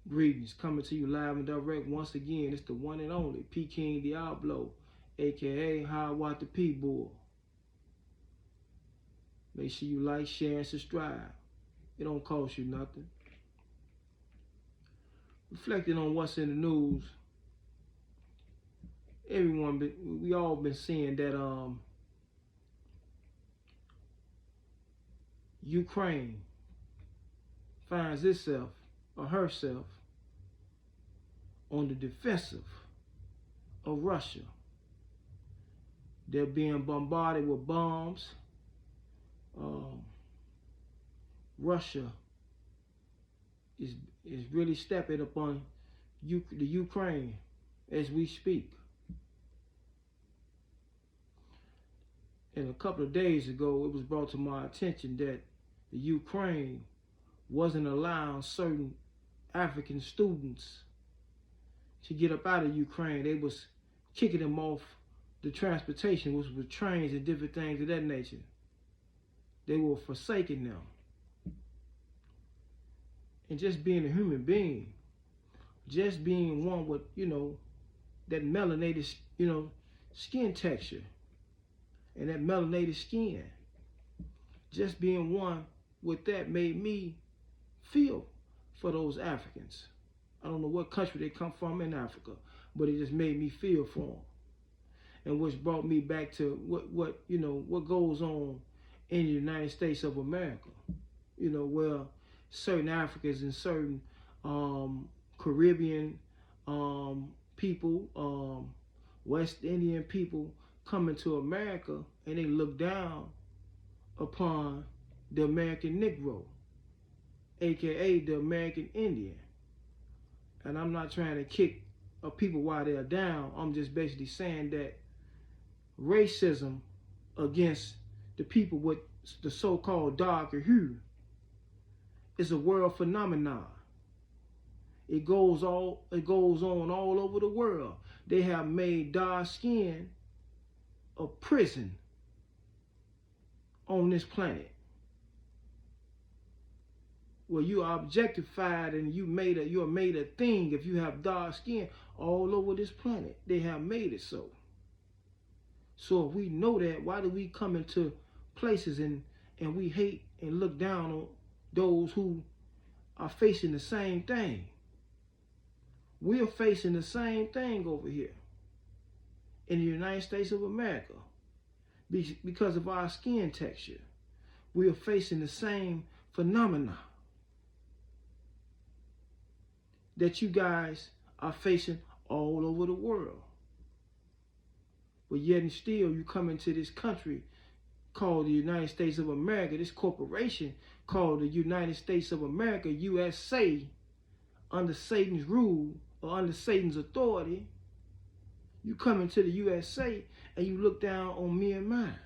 Greetings, coming to you live and direct once again. It's the one and only P King Diablo, aka Howard the P Bull. Make sure you like, share, and subscribe. It don't cost you nothing. Reflecting on what's in the news, we all been seeing that Ukraine finds itself or herself on the defensive of Russia. They're being bombarded with bombs. Russia is really stepping upon the Ukraine as we speak. And a couple of days ago, it was brought to my attention that the Ukraine wasn't allowing certain African students to get up out of Ukraine. They was kicking them off the transportation, which was trains and different things of that nature. They were forsaking them. And just being a human being, just being one with, that melanated, skin texture and that melanated skin, just being one with that made me feel for those Africans. I don't know what country they come from in Africa, but it just made me feel for them. And which brought me back to what goes on in the United States of America. Where certain Africans and certain Caribbean people, West Indian people come into America and they look down upon the American Negro, aka the American Indian. And I'm not trying to kick people while they're down. I'm just basically saying that racism against the people with the so-called darker hue is a world phenomenon. It goes on all over the world. They have made dark skin a prison on this planet, where you are objectified and you're made a thing if you have dark skin all over this planet. They have made it so. So if we know that, why do we come into places and we hate and look down on those who are facing the same thing? We're facing the same thing over here in the United States of America because of our skin texture. We are facing the same phenomena that you guys are facing all over the world. But yet and still you come into this country called the United States of America, this corporation called the United States of America, USA, under Satan's rule or under Satan's authority. You come into the USA and you look down on me and mine.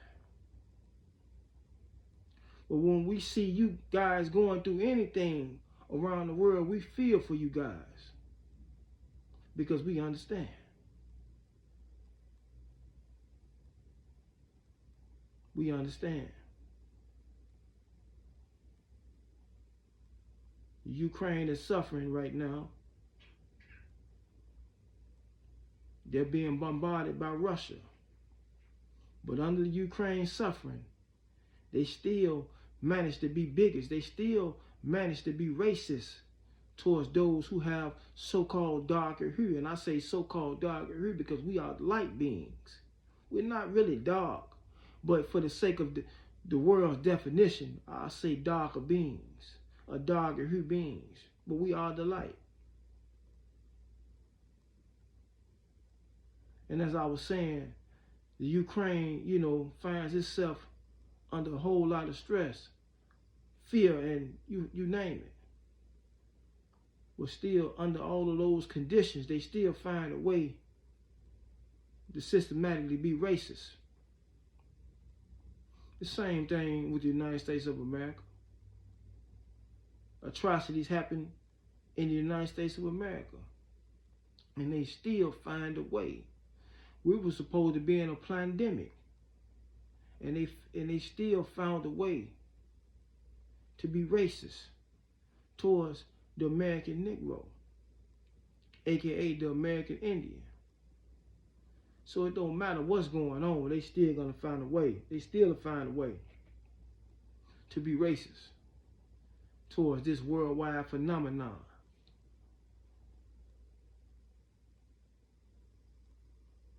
But when we see you guys going through anything around the world, we feel for you guys because we understand. We understand. Ukraine is suffering right now. They're being bombarded by Russia. But under the Ukraine suffering, they still manage to be bigots. They still manage to be racist towards those who have so-called darker hue. And I say so-called darker hue because we are light beings. We're not really dark. But for the sake of the world's definition, I say darker beings, or darker hue beings. But we are the light. And as I was saying, the Ukraine, finds itself under a whole lot of stress, fear, and you name it. But still, under all of those conditions, they still find a way to systematically be racist. The same thing with the United States of America. Atrocities happen in the United States of America. And they still find a way. We were supposed to be in a pandemic. And they still found a way to be racist towards the American Negro. aka the American Indian. So it don't matter what's going on, they still gonna find a way. They still find a way to be racist towards this worldwide phenomenon.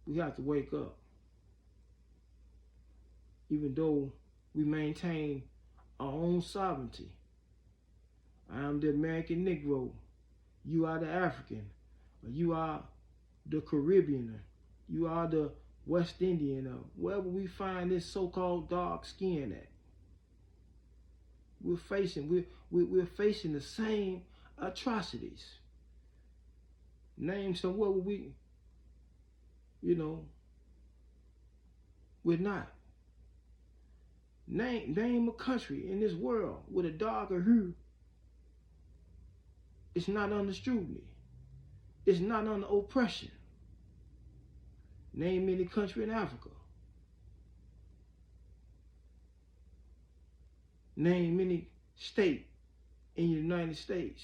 We have to wake up. Even though we maintain our own sovereignty. I am the American Negro. You are the African. Or you are the Caribbean. You are the West Indian. Or wherever we find this so-called dark skin at. We're facing the same atrocities. Name somewhere where we, we're not. Name a country in this world with a darker hue. It's not under scrutiny. It's not under oppression. Name any country in Africa. Name any state in the United States.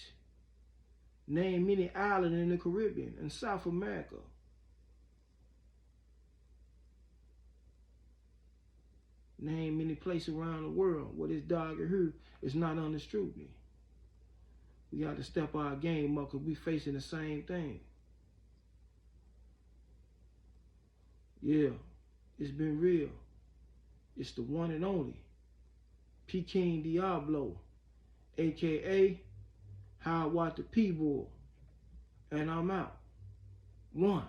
Name any island in the Caribbean and South America. Name any place around the world where this darker hue is not under scrutiny. We got to step our game up because we facing the same thing. Yeah, it's been real. It's the one and only Peking Diablo, aka Howard Watt the P-Bull. And I'm out. One.